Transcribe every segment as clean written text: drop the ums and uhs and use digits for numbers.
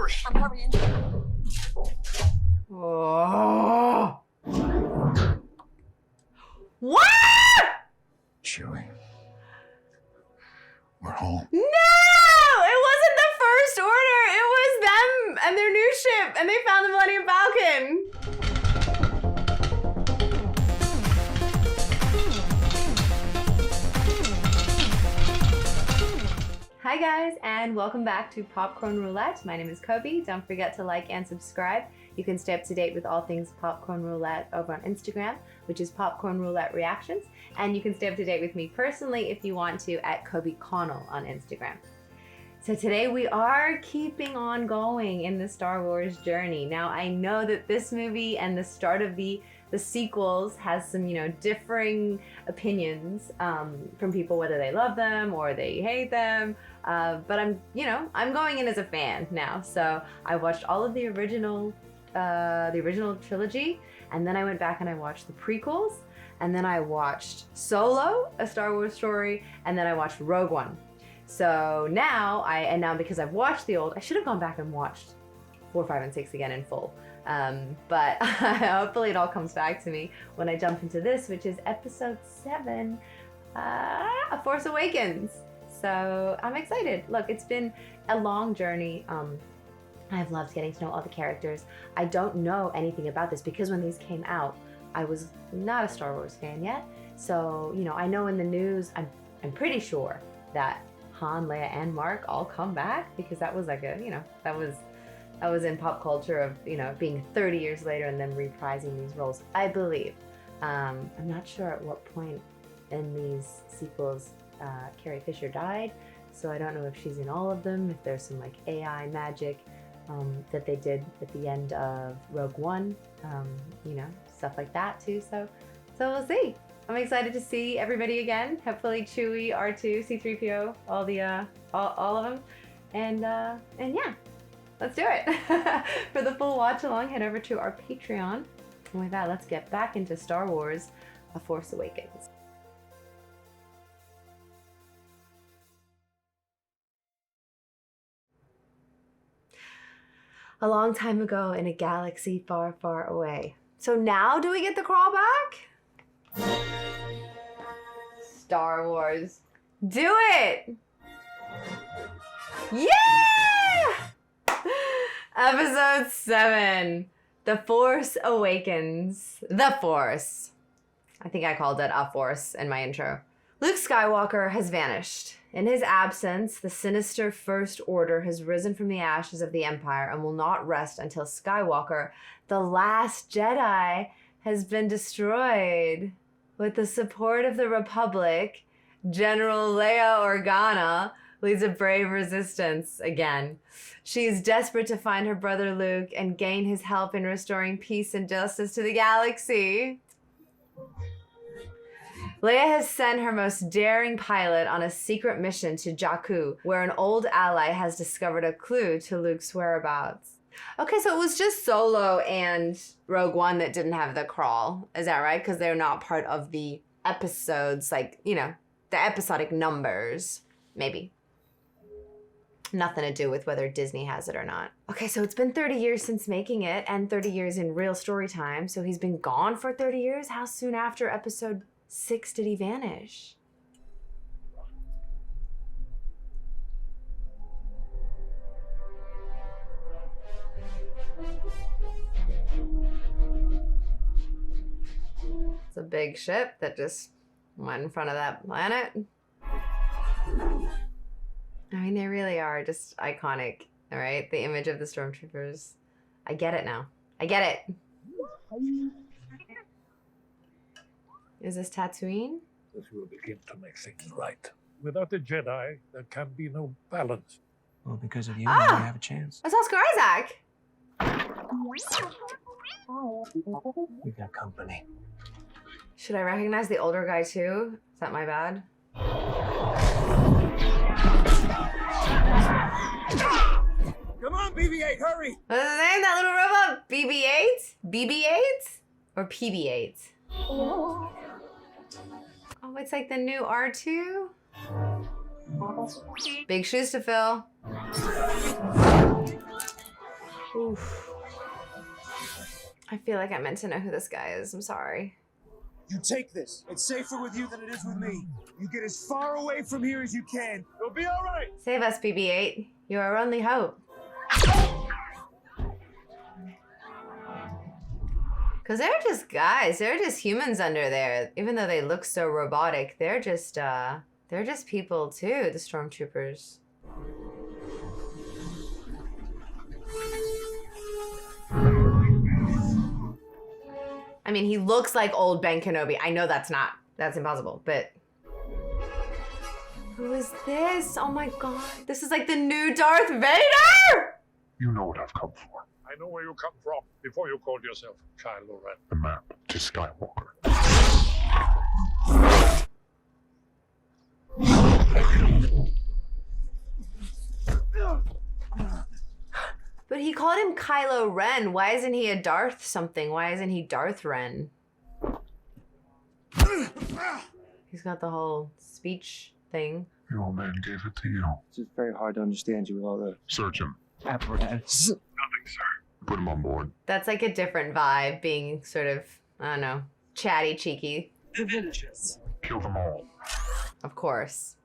Hurry, I'm hurrying. Oh. What? Chewie. We're home. No! It wasn't the First Order. It was them and their new ship, and they found the Millennium Falcon. Hi guys, and welcome back to Popcorn Roulette. My name is Coby. Don't forget to like and subscribe. You can stay up to date with all things Popcorn Roulette over on Instagram, which is Popcorn Roulette Reactions. And you can stay up to date with me personally if you want to at Coby Connell on Instagram. So today we are keeping on going in the Star Wars journey. Now I know that this movie and the start of the sequels has some, differing opinions from people, whether they love them or they hate them. But I'm going in as a fan now. So I watched all of the original trilogy, and then I went back and I watched the prequels, and then I watched Solo, A Star Wars Story, and then I watched Rogue One. So now because I've watched the old, I should have gone back and watched 4, 5, and 6 again in full. But hopefully it all comes back to me when I jump into this, which is episode 7, A Force Awakens. So I'm excited. Look, it's been a long journey. I've loved getting to know all the characters. I don't know anything about this because when these came out, I was not a Star Wars fan yet. So, I know in the news, I'm pretty sure that Han, Leia, and Mark all come back, because that was like that was in pop culture of, being 30 years later and then reprising these roles, I believe. I'm not sure at what point in these sequels Carrie Fisher died, so I don't know if she's in all of them, if there's some like AI magic that they did at the end of Rogue One, stuff like that too. So we'll see. I'm excited to see everybody again. Hopefully Chewie, R2, C-3PO, all of them, and yeah. Let's do it. For the full watch along, head over to our Patreon. And with that, let's get back into Star Wars, A Force Awakens. A long time ago in a galaxy far, far away. So now do we get the crawl back? Star Wars. Do it! Yeah! Episode 7, The Force Awakens. The Force. I think I called it A Force in my intro. Luke Skywalker has vanished. In his absence, the sinister First Order has risen from the ashes of the Empire and will not rest until Skywalker, the last Jedi, has been destroyed. With the support of the Republic, General Leia Organa leads a brave resistance again. She is desperate to find her brother Luke and gain his help in restoring peace and justice to the galaxy. Leia has sent her most daring pilot on a secret mission to Jakku, where an old ally has discovered a clue to Luke's whereabouts. Okay, so it was just Solo and Rogue One that didn't have the crawl. Is that right? Because they're not part of the episodes, like, the episodic numbers, maybe. Nothing to do with whether Disney has it or not. Okay, so it's been 30 years since making it, and 30 years in real story time, so he's been gone for 30 years? How soon after episode 6 did he vanish? It's a big ship that just went in front of that planet. I mean, they really are just iconic, all right? The image of the stormtroopers. I get it now. I get it. Is this Tatooine? This will begin to make things right. Without the Jedi, there can be no balance. Well, because of you, now we have a chance. That's Oscar Isaac. We've got company. Should I recognize the older guy too? Is that my bad? Come on, BB-8, hurry! What's his name? That little robot? BB-8? BB-8? Or PB-8? Oh, it's like the new R2? Big shoes to fill. Oof. I feel like I meant to know who this guy is. I'm sorry. You take this. It's safer with you than it is with me. You get as far away from here as you can. You'll be all right. Save us, BB-8. You're our only hope. Because they're just guys. They're just humans under there. Even though they look so robotic, they're just people too, the stormtroopers. I mean, he looks like old Ben Kenobi. I know that's impossible, but... Who is this? Oh my god. This is like the new Darth Vader! You know what I've come for. I know where you come from before you called yourself Kylo Ren. The map to Skywalker. But he called him Kylo Ren. Why isn't he a Darth something? Why isn't he Darth Ren? He's got the whole speech thing. Your man gave it to you. It's just very hard to understand you with all the Search him. apparatus. Nothing, sir. Put him on board. That's like a different vibe, being sort of, I don't know, chatty, cheeky. The villagers. Kill them all. Of course.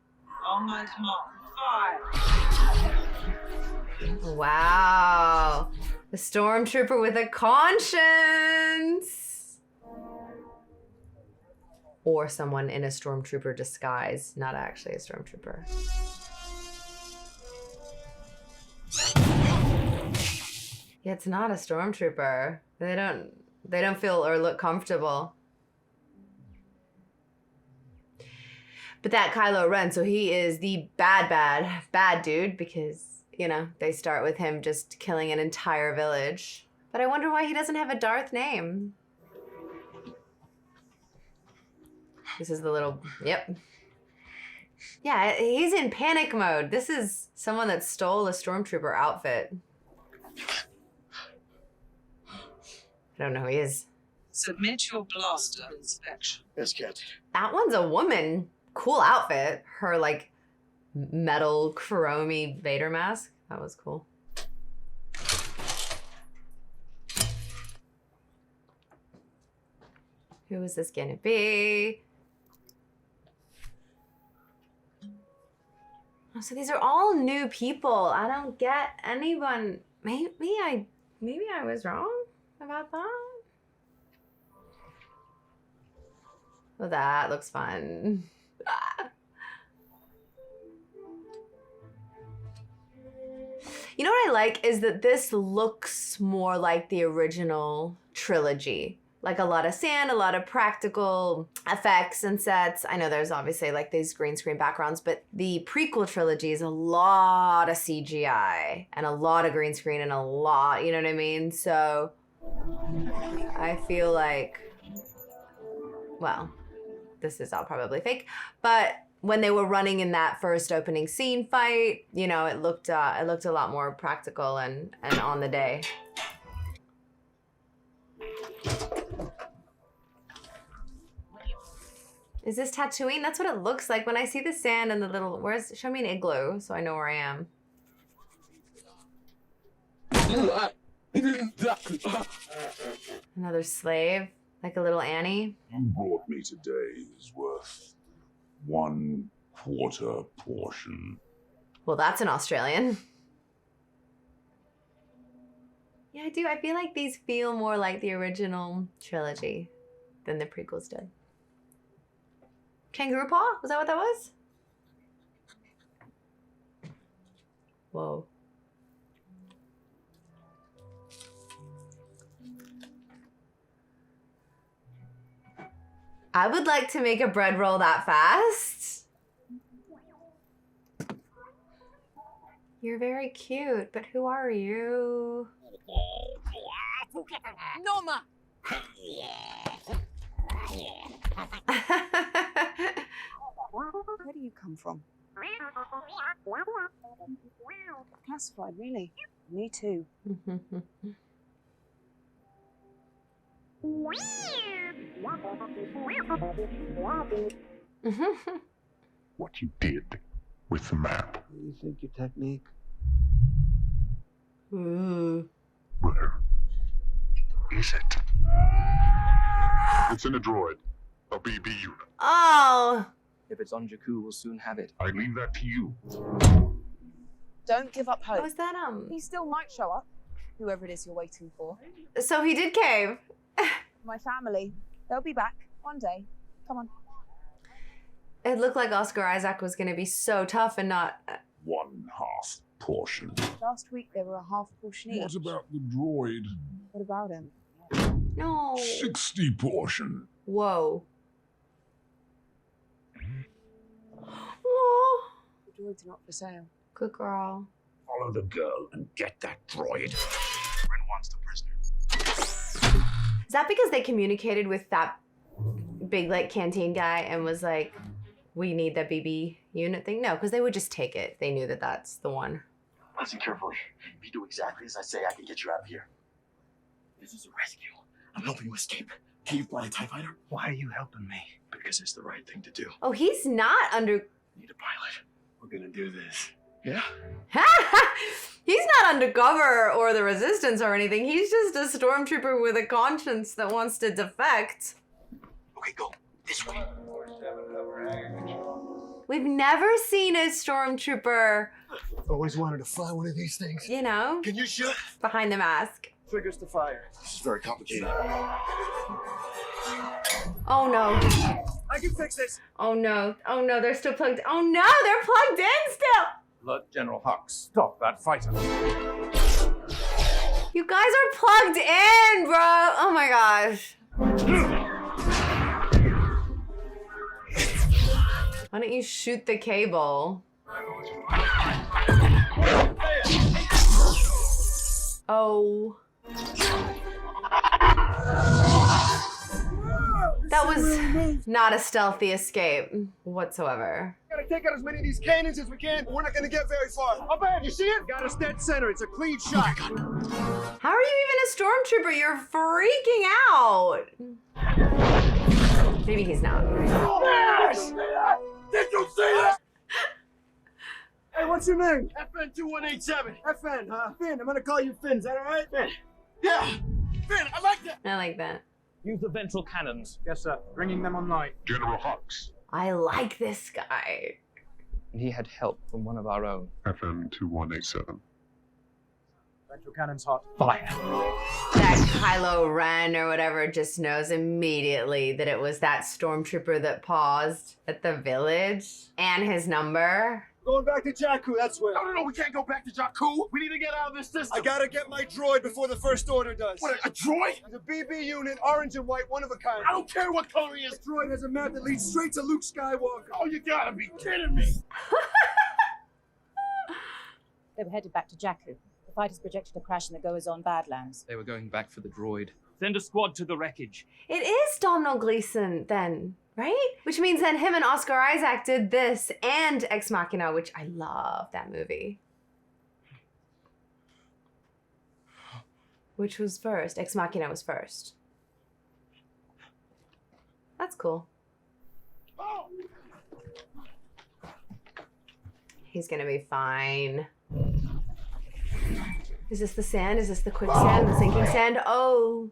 On my command. Fire. Wow. The stormtrooper with a conscience. Or someone in a stormtrooper disguise, not actually a stormtrooper. Yeah, it's not a stormtrooper. They don't feel or look comfortable. But that Kylo Ren, so he is the bad dude, because, you know, they start with him just killing an entire village. But I wonder why he doesn't have a Darth name. This is the little, yep. Yeah, he's in panic mode. This is someone that stole a stormtrooper outfit. I don't know who he is. Submit your blaster inspection. Yes, Captain. That one's a woman. Cool outfit. Her, like, metal chromey Vader mask. That was cool. Who is this gonna be? Oh, so these are all new people. I don't get anyone. Maybe I was wrong about that. Well, that looks fun. You know what I like is that this looks more like the original trilogy. Like a lot of sand, a lot of practical effects and sets. I know there's obviously like these green screen backgrounds, but the prequel trilogy is a lot of CGI and a lot of green screen and a lot, you know what I mean? So I feel like, well, this is all probably fake, but when they were running in that first opening scene fight, you know, it looked a lot more practical and on the day. Is this Tatooine? That's what it looks like when I see the sand and the little, show me an igloo so I know where I am. Another slave, like a little Annie. You brought me today is worth 1/4 portion. Well, that's an Australian. Yeah, I do. I feel like these feel more like the original trilogy than the prequels did. Kangaroo paw? Was that what that was? Whoa. I would like to make a bread roll that fast. You're very cute, but who are you? Noma! Where do you come from? Classified, really. Me too. What you did with the map. You think your technique? Ooh. Where is it? It's in a droid. A BB unit. Oh. If it's on Jakku, we'll soon have it. I leave that to you. Don't give up hope. Was that He still might show up, whoever it is you're waiting for. So he did cave. My family, they'll be back one day. Come on. It looked like Oscar Isaac was gonna be so tough and not. 1/2 portion. Last week they were a half portion each. What about the droid? What about him? No. 60 portion. Whoa. Whoa. The droid's not for sale. Good girl. Follow the girl and get that droid. Ren wants the prisoner. Is that because they communicated with that big like canteen guy and was like, we need that BB unit thing? No, because they would just take it. They knew that that's the one. Listen carefully. If you do exactly as I say, I can get you out of here. This is a rescue. I'm helping you escape. Can you fly a TIE fighter? Why are you helping me? Because it's the right thing to do. Oh, he's not under. Need a pilot. We're gonna do this. Yeah? He's not undercover or the resistance or anything. He's just a stormtrooper with a conscience that wants to defect. Okay, go. This way. We've never seen a stormtrooper, Always wanted to fly one of these things. you know, Can you shoot? behind the mask. Triggers to fire. This is very complicated. Oh no. I can fix this. Oh no. Oh no, they're still plugged. Oh no, they're plugged in still. Blood General Hux, stop that fighter. You guys are plugged in, bro. Oh my gosh. Why don't you shoot the cable? Oh. That was not a stealthy escape whatsoever. Gotta take out as many of these cannons as we can, but we're not gonna get very far. Up ahead, you see it? Got us dead center. It's a clean shot. How are you even a stormtrooper? You're freaking out. Maybe he's not. Did you see that? Hey, what's your name? FN2187. FN, huh? Finn. I'm gonna call you Finn. Is that all right? Finn. Yeah. Finn, I like that. I like that. Use the ventral cannons. Yes, sir. Bringing them online. General Hux. I like this guy. He had help from one of our own. FN2187. Ventral cannons hot. Fire. That Kylo Ren or whatever just knows immediately that it was that stormtrooper that paused at the village and his number. Going back to Jakku, that's where. No, we can't go back to Jakku. We need to get out of this system. I gotta get my droid before the First Order does. What, a droid? The BB unit, orange and white, one of a kind. I don't care what color he is. This droid has a map that leads straight to Luke Skywalker. Oh, you gotta be kidding me. They were headed back to Jakku. The fighters projected a crash in the Goazon Badlands. They were going back for the droid. Send a squad to the wreckage. It is Domhnall Gleeson then, right? Which means then him and Oscar Isaac did this and Ex Machina, which I love that movie. Which was first? Ex Machina was first. That's cool. He's gonna be fine. Is this the sand? Is this the quicksand? The sinking sand? Oh.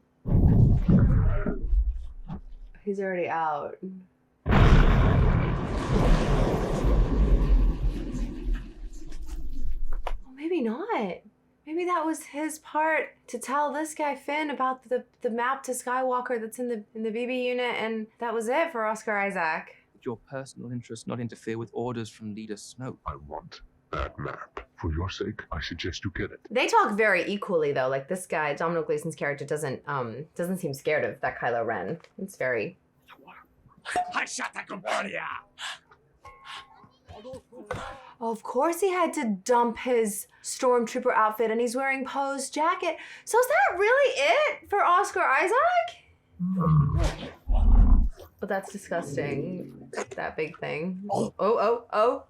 He's already out. Well, maybe not. Maybe that was his part to tell this guy Finn about the map to Skywalker that's in the BB unit, and that was it for Oscar Isaac. Did your personal interests not interfere with orders from Leader Snoke? I want that map. For your sake, I suggest you get it. They talk very equally though. Like this guy, Domhnall Gleeson's character doesn't seem scared of that Kylo Ren. It's very. I shot that Gabardia. Of course he had to dump his stormtrooper outfit and he's wearing Poe's jacket. So is that really it for Oscar Isaac? But that's disgusting. That big thing. Oh. Aww. Aww.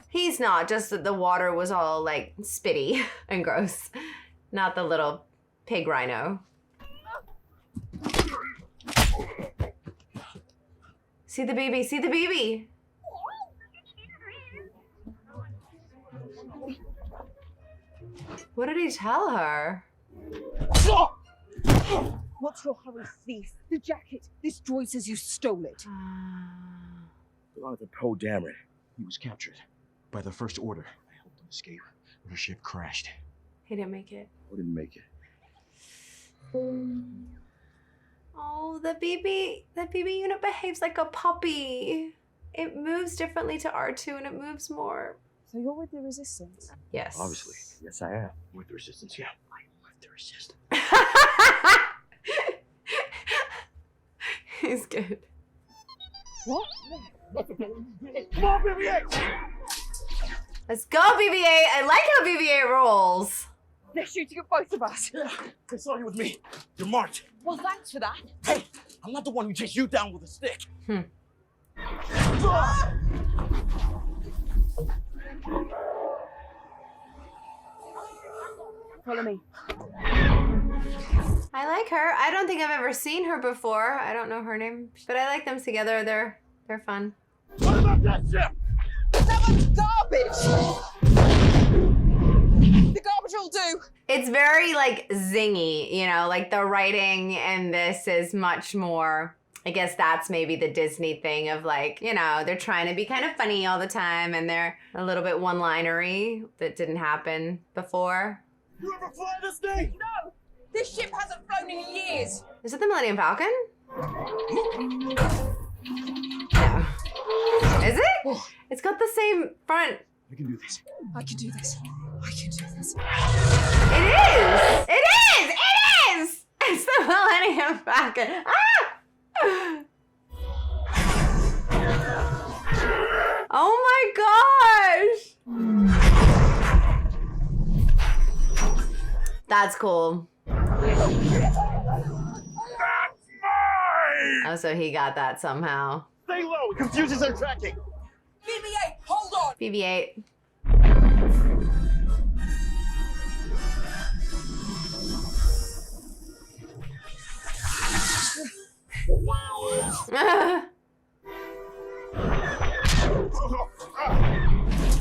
He's not, just that the water was all like spitty and gross. Not the little pig rhino. See the baby, see the baby. What did he tell her? What's your hurry, thief? The jacket. This droid says you stole it. Belonged to Poe Dameron. He was captured by the First Order. I helped him escape when her ship crashed. He didn't make it. Poe didn't make it. Oh, the baby unit behaves like a puppy. It moves differently to R2 and it moves more. So you're with the Resistance? Yes. Obviously. Yes, I am. With the Resistance, yeah. I am with the Resistance. He's good. What? Come on, BB-8! Let's go, BB-8. I like how BB-8 rolls. They're shooting at both of us. Yeah, they saw you with me. You're marked. Well, thanks for that. Hey, I'm not the one who takes you down with a stick. Follow me. I like her. I don't think I've ever seen her before. I don't know her name, but I like them together. They're fun. What about that ship? That one's garbage! The garbage will do! It's very, like, zingy, you know? Like, the writing in this is much more... I guess that's maybe the Disney thing of, like, you know, they're trying to be kind of funny all the time, and they're a little bit one-linery that didn't happen before. You ever fly this thing? No! This ship hasn't flown in years! Is it the Millennium Falcon? No. Is it? It's got the same front. We can do this. I can do this. I can do this. It is! It is! It is! It's the Millennium Falcon. Ah! Oh my gosh! That's cool. Oh, so he got that somehow. Stay low. It confuses our tracking. BB-8, hold on! BB-8.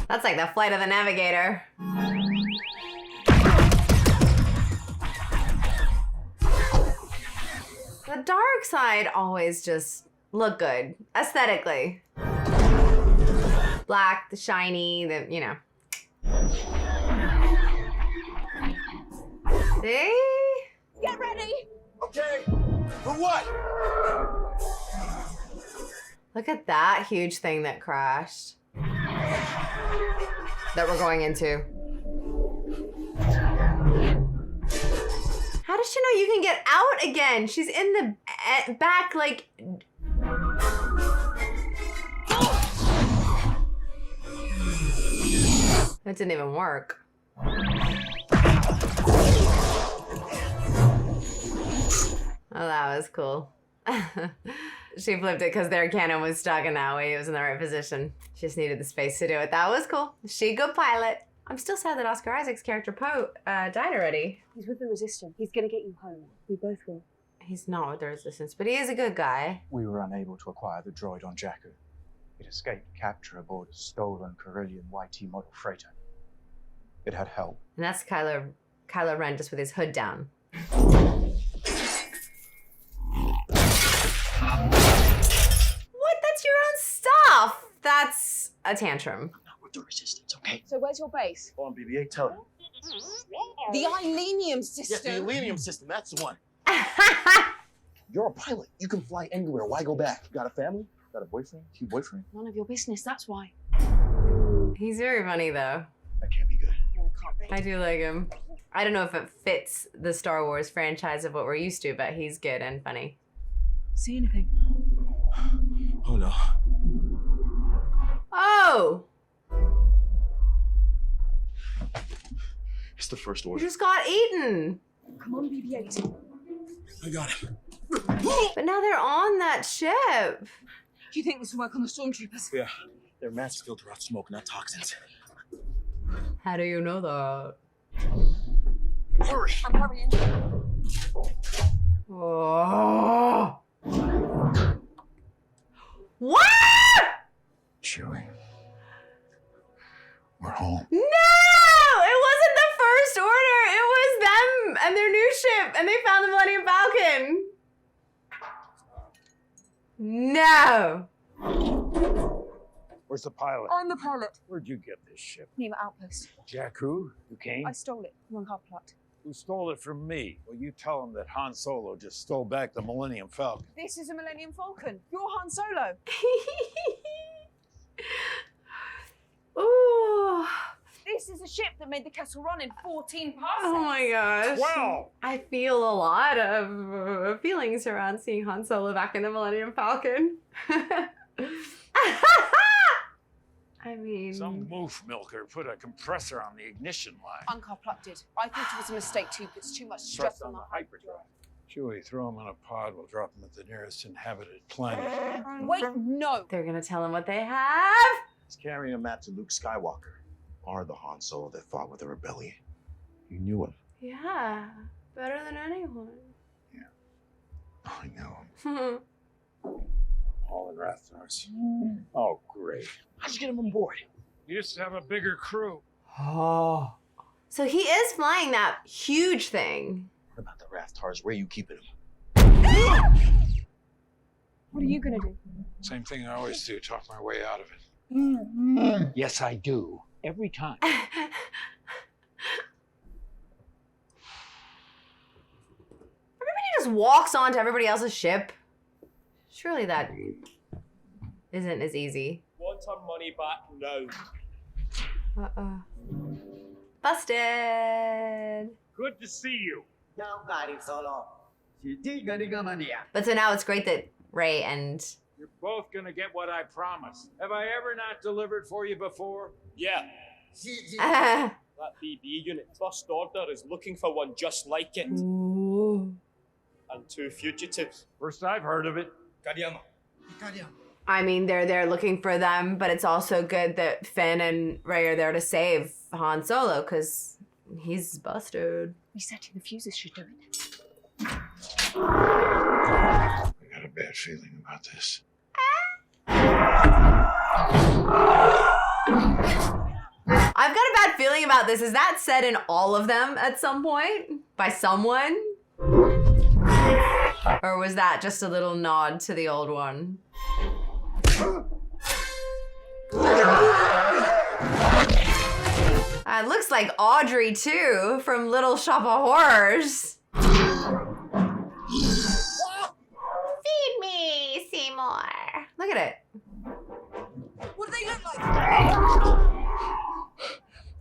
That's like the flight of the navigator. The dark side always just look good aesthetically. Black, the shiny, the, you know. See? Get ready! Okay. For what? Look at that huge thing that crashed. That we're going into. How does she know you can get out again? She's in the back, like... That didn't even work. Oh, that was cool. She flipped it because their cannon was stuck and that way it was in the right position. She just needed the space to do it. That was cool. She good pilot. I'm still sad that Oscar Isaac's character Poe died already. He's with the Resistance. He's gonna get you home. We both will. He's not with the Resistance, but he is a good guy. We were unable to acquire the droid on Jakku. It escaped capture aboard a stolen Corellian YT model freighter. It had help. And that's Kylo Ren just with his hood down. What? That's your own stuff. That's a tantrum. I'm not with the Resistance, okay? So where's your base? Go on, BB-8, tell her. The Ilenium Yes, the system. Selenium system, that's the one. You're a pilot. You can fly anywhere. Why go back? Got a family? Got a boyfriend? Cute boyfriend? None of your business, that's why. He's very funny though. That can't be good. No, it can't be. I do like him. I don't know if it fits the Star Wars franchise of what we're used to, but he's good and funny. See anything? Oh no. Oh! It's the First You Order. just got eaten. Come on, BB-8. I got him. But now they're on that ship. Do you think this will work on the stormtroopers? Yeah. Their masks filter out smoke, not toxins. How do you know that? Hurry! I'm hurrying. Oh. What and their new ship, and they found the Millennium Falcon. No. Where's the pilot? I'm the pilot. Where'd you get this ship? Name outpost. Jakku? You came? I stole it from Uncapplot. Who stole it from me? Well, you tell him that Han Solo just stole back the Millennium Falcon. This is a Millennium Falcon. You're Han Solo. Ooh. This is a ship that made the Kessel Run in 14 parsecs. Oh my gosh. 12! I feel a lot of feelings around seeing Han Solo back in the Millennium Falcon. I mean... Some moof milker put a compressor on the ignition line. Uncapplot did. I thought it was a mistake too, but it's too much stress on the hyperdrive. Chewie, throw him in a pod. We'll drop him at the nearest inhabited planet. Wait, no. They're gonna tell him what they have. He's carrying a map to Luke Skywalker, or the Han Solo that fought with the rebellion. You knew him. Yeah, better than anyone. I know him. All in Rathnars. Oh, great. How'd you get him on board? You used to have a bigger crew. Oh. So he is flying that huge thing. What about the Rathtars? Where are you keeping him? What are you gonna do? Same thing I always do, talk my way out of it. Yes, I do. Every time. Everybody just walks onto everybody else's ship. Surely that isn't as easy. Want our money back now. Uh-oh. Busted. Good to see you. But so now it's great that Rey and... You're both gonna get what I promised. Have I ever not delivered for you before? Yeah. That BB unit, First Order, is looking for one just like it. Ooh. And 2 fugitives. First I've heard of it. I mean, they're there looking for them, but it's also good that Finn and Rey are there to save Han Solo, because he's busted. Resetting the fuses should do it. I got a bad feeling about this. I've got a bad feeling about this. Is that said in all of them at some point? By someone? Or was that just a little nod to the old one? It looks like Audrey too, from Little Shop of Horrors. Feed me, Seymour. Look at it. What do they look like?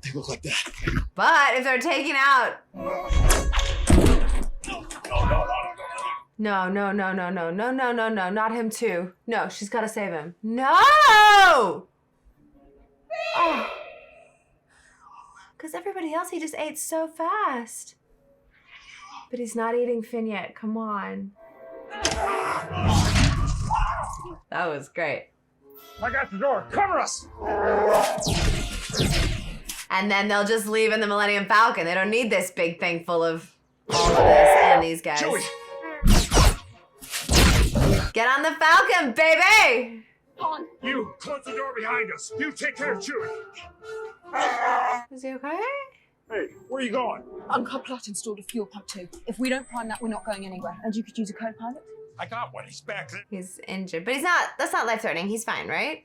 They look like that. But if they're taking out... No, not him too. No, she's gotta save him. No! Oh. Because everybody else he just ate so fast. But he's not eating Finn yet, come on. That was great. I got the door, cover us! And then they'll just leave in the Millennium Falcon. They don't need this big thing full of all of this and these guys. Chewie. Get on the Falcon, baby! Han. You, close the door behind us. You take care of Chewie. Is he okay? Hey, where are you going? Uncapplot installed a fuel pump too. If we don't prime that, we're not going anywhere. And you could use a co-pilot. I got one. He's back there. He's injured, but he's not, that's not life-threatening. He's fine, right?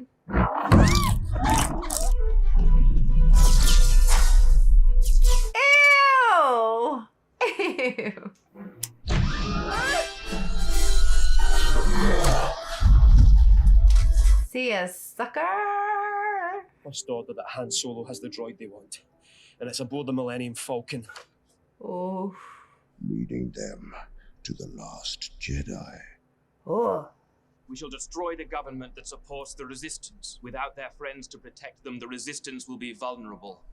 Ew! Ew. See ya, sucker! First Order that Han Solo has the droid they want. And it's aboard the Millennium Falcon. Oh. Leading them to the last Jedi. Oh. We shall destroy the government that supports the Resistance. Without their friends to protect them, the Resistance will be vulnerable.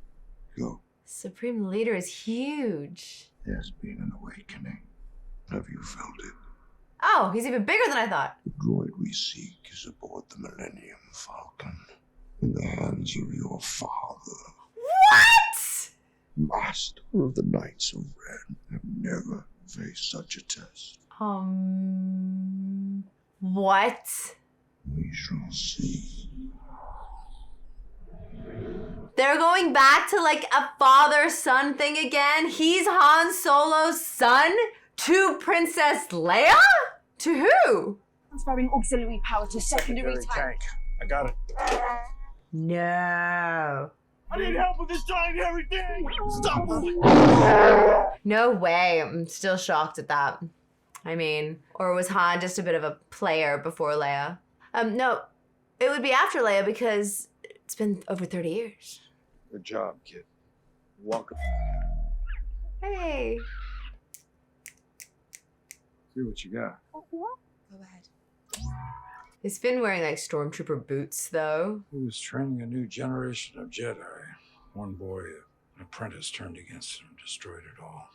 Go. Supreme Leader is huge. There's been an awakening. Have you felt it? Oh, he's even bigger than I thought. The droid we seek is aboard the Millennium Falcon. In the hands of your father. What? Master of the Knights of Ren have never faced such a test. What? We shall see. They're going back to like a father-son thing again. He's Han Solo's son to Princess Leia? To who? Transferring auxiliary power to secondary tank. I got it. No. I need help with this giant hairy thing! Stop moving! No way. I'm still shocked at that. I mean, or was Han just a bit of a player before Leia? No, it would be after Leia because it's been over 30 years. Good job, kid. Welcome. Hey. See what you got. Go ahead. Is Finn wearing like stormtrooper boots though? He was training a new generation of Jedi. One boy, an apprentice, turned against him and destroyed it all.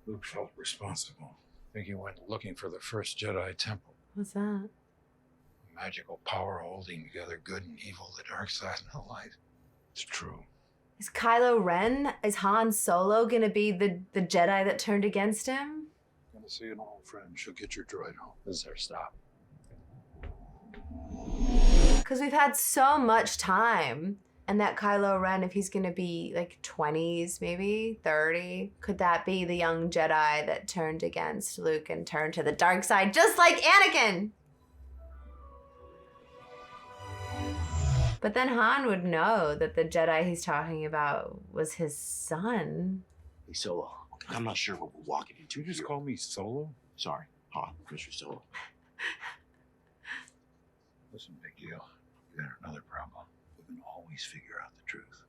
Luke felt responsible. I think he went looking for the first Jedi temple. What's that? A magical power holding together good and evil, the dark side and the light. It's true. Is Kylo Ren, is Han Solo gonna be the Jedi that turned against him? Gonna see an old friend. She'll get your droid home. This is our stop. Because we've had so much time. And that Kylo Ren, if he's gonna be like 20s, maybe 30, could that be the young Jedi that turned against Luke and turned to the dark side, just like Anakin? But then Han would know that the Jedi he's talking about was his son. Hey, Solo, I'm not sure what we're walking into. Did you just call me Solo? Sorry, Han, Mr. Solo. Listen, big deal. We got another problem. We can always figure out the truth.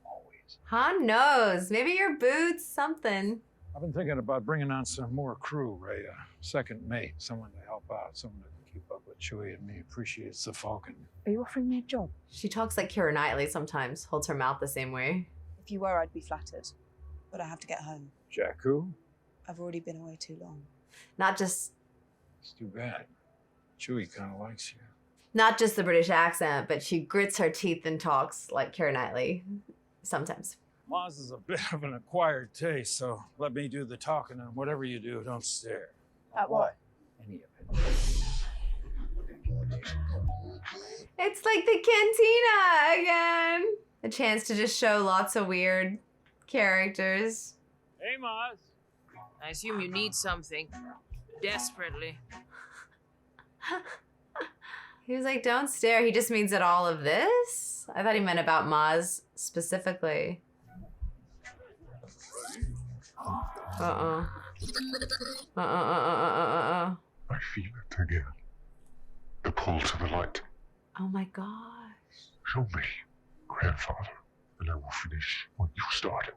Always. Han knows. Maybe your boots, something. I've been thinking about bringing on some more crew, Ray. A second mate, someone to help out, someone that can keep up with Chewie and me, appreciates the Falcon. Are you offering me a job? She talks like Keira Knightley sometimes, holds her mouth the same way. If you were, I'd be flattered. But I have to get home. Jakku? I've already been away too long. Not just It's too bad. Chewie kind of likes you. Not just the British accent, but she grits her teeth and talks like Keira Knightley. Sometimes. Maz is a bit of an acquired taste, so let me do the talking, and whatever you do, don't stare. At what? Any of it. It's like the cantina again. A chance to just show lots of weird characters. Hey, Maz. I assume you need something. Desperately. He was like, don't stare. He just means that all of this? I thought he meant about Maz specifically. Uh-uh. Uh-uh. I feel it again. The pull to the light. Oh my gosh. Show me, grandfather, and I will finish what you started.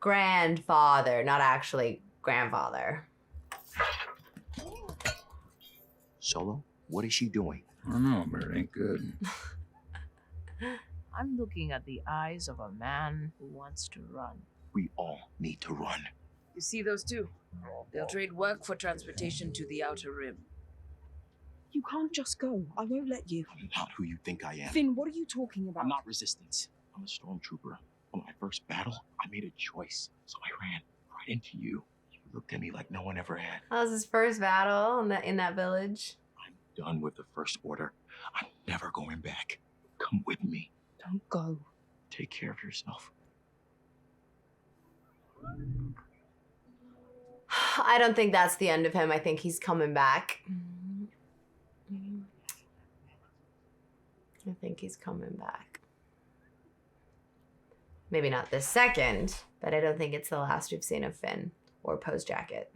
Grandfather, not actually grandfather. Solo, what is she doing? I don't know, but it ain't good. I'm looking at the eyes of a man who wants to run. We all need to run. You see those two? They'll trade work for transportation to the Outer Rim. You can't just go. I won't let you. I'm not who you think I am. Finn, what are you talking about? I'm not resistance. I'm a stormtrooper. On my first battle, I made a choice. So I ran right into you. You looked at me like no one ever had. That was his first battle in that village. I'm done with the First Order. I'm never going back. Come with me. Don't go. Take care of yourself. I don't think that's the end of him. I think he's coming back. I think he's coming back. Maybe not this second, but I don't think it's the last we've seen of Finn or Poe's jacket.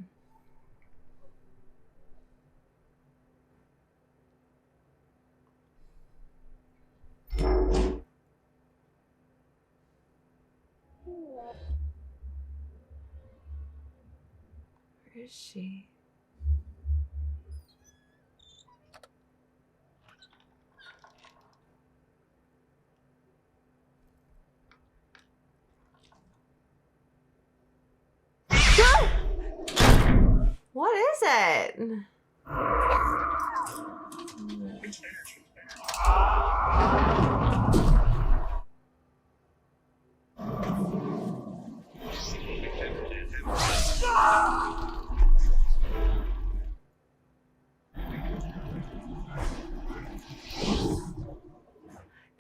Where is she? What is it?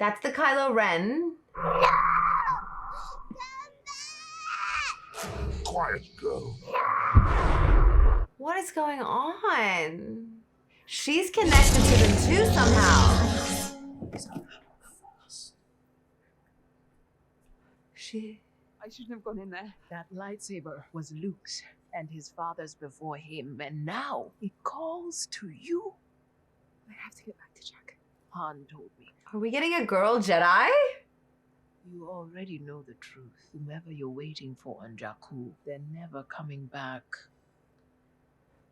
That's the Kylo Ren. Quiet, girl. What is going on? She's connected to them too somehow. I shouldn't have gone in there. That lightsaber was Luke's and his father's before him, and now it calls to you. I have to get back to Jack. Han told me. Are we getting a girl Jedi? You already know the truth. Whomever you're waiting for on Jakku, they're never coming back.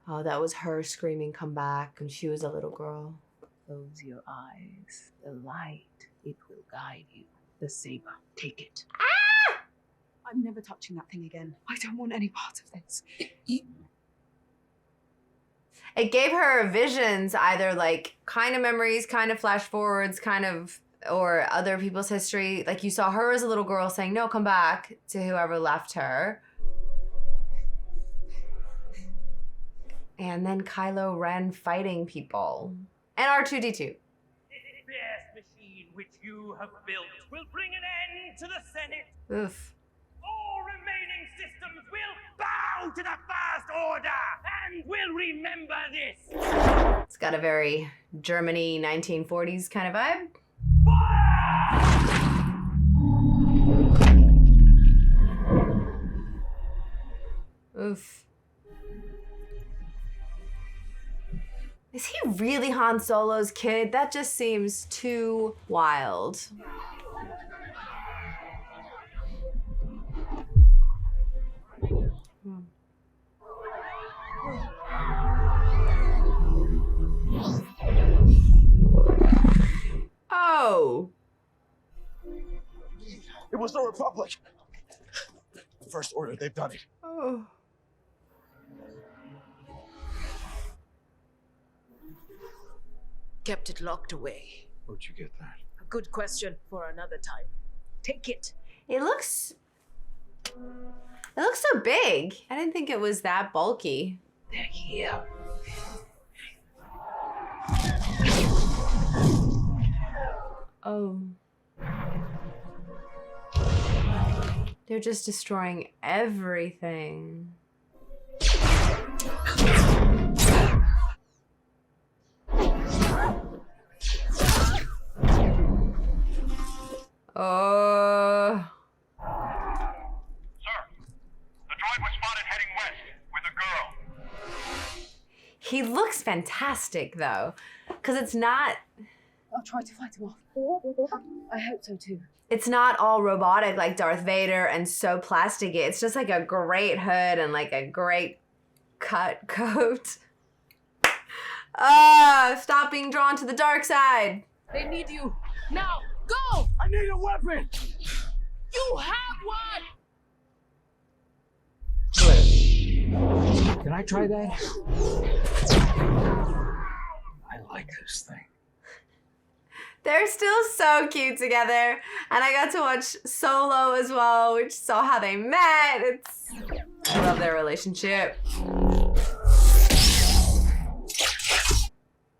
Oh, that was her screaming, come back, when she was a little girl. Close your eyes. The light, it will guide you. The saber, take it. I'm never touching that thing again. I don't want any part of this. It gave her visions, either like kind of memories, kind of flash forwards, kind of, or other people's history. Like you saw her as a little girl saying, no, come back, to whoever left her. And then Kylo Ren fighting people. And R2-D2. This machine which you have built will bring an end to the Senate. Oof. All remaining systems will bow to the First Order and will remember this. It's got a very Germany 1940s kind of vibe. Oof. Is he really Han Solo's kid? That just seems too wild. Oh. It was the Republic. First Order, they've done it. Oh. Kept it locked away. Where'd you get that? A good question for another time. Take it. It looks so big. I didn't think it was that bulky. They're here. Oh. They're just destroying everything. Oh. Sir, the droid was spotted heading west with a girl. He looks fantastic though, because it's not. I'll try to fight him off. I hope so too. It's not all robotic like Darth Vader and so plasticky. It's just like a great hood and like a great cut coat. Stop being drawn to the dark side. They need you. Now, go! I need a weapon! You have one! Can I try that? I like this thing. They're still so cute together. And I got to watch Solo as well, which saw how they met. I love their relationship.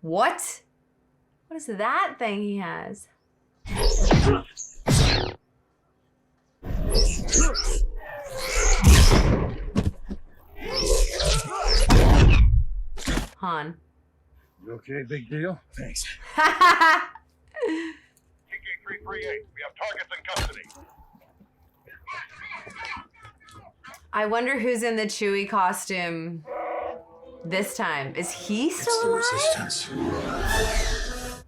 What? What is that thing he has? Han. You okay, big deal? Thanks. TK-338, we have targets in custody. I wonder who's in the Chewie costume this time. Is he still alive? Resistance.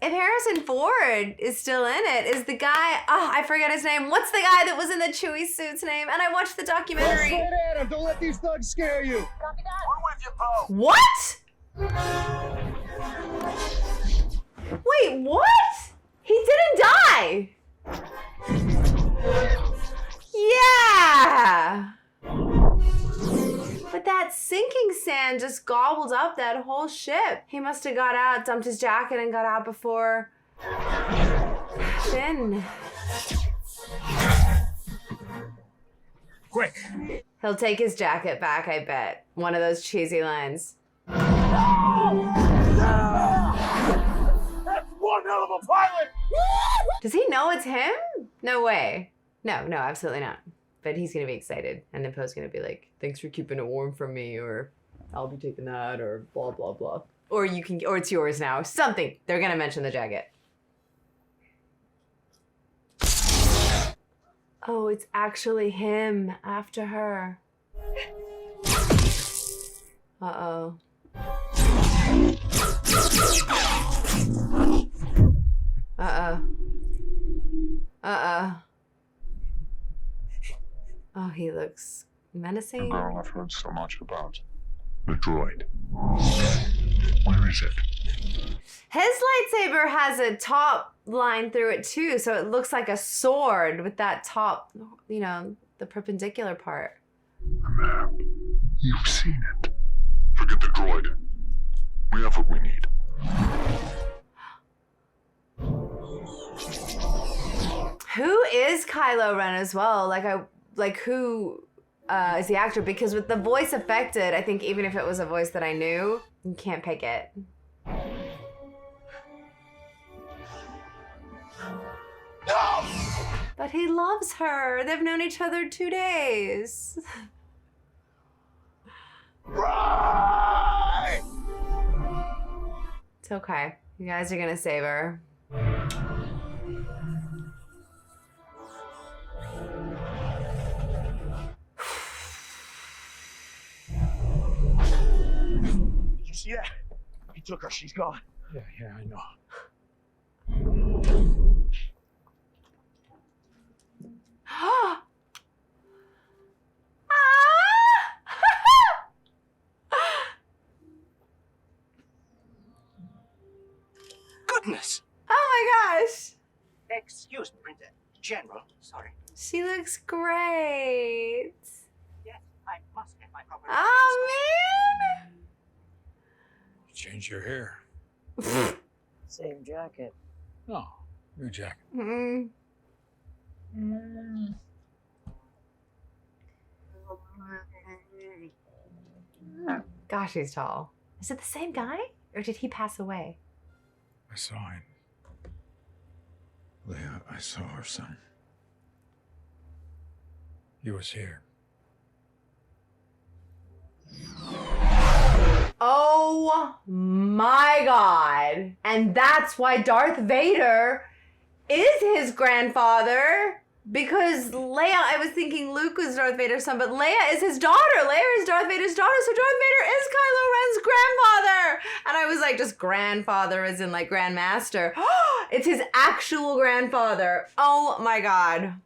If Harrison Ford is still in it, is the guy, oh, I forget his name. What's the guy that was in the Chewie suit's name? And I watched the documentary. Straight at him. Don't let these thugs scare you. Copy that. We're with you, Poe. What? Wait, what? He didn't die. Yeah. But that sinking sand just gobbled up that whole ship. He must have got out, dumped his jacket, and got out before Finn. Quick. He'll take his jacket back, I bet. One of those cheesy lines. That's one hell of a pilot! Does he know it's him? No way. No, absolutely not. But he's gonna be excited, and then Poe's gonna be like, "Thanks for keeping it warm from me," or "I'll be taking that," or blah blah blah. Or you can, or it's yours now. Something. They're gonna mention the jacket. Oh, it's actually him after her. Uh-oh. Uh-oh. Uh-oh. Oh, he looks menacing. The girl I've heard so much about. The droid. Where is it? His lightsaber has a top line through it too, so it looks like a sword with that top, you know, the perpendicular part. The map. You've seen it. Forget the droid. We have what we need. Who is Kylo Ren as well? Who is the actor? Because with the voice affected, I think even if it was a voice that I knew, you can't pick it. No! But he loves her. They've known each other 2 days. Right! It's okay. You guys are gonna save her. You see that? He took her. She's gone. Yeah, I know. Goodness! Oh my gosh! Excuse me, Princess. General, sorry. She looks great. Yes, I must get my proper. Oh man! Change your hair. Same jacket. No, new jacket. Mm. Gosh, he's tall. Is it the same guy? Or did he pass away? I saw him. Leia, I saw her son. He was here. Oh my god. And that's why Darth Vader is his grandfather. Because Leia, I was thinking Luke was Darth Vader's son, but Leia is his daughter. Leia is Darth Vader's daughter, so Darth Vader is Kylo Ren's grandfather. And I was like, just grandfather as in like grandmaster. It's his actual grandfather. Oh my god.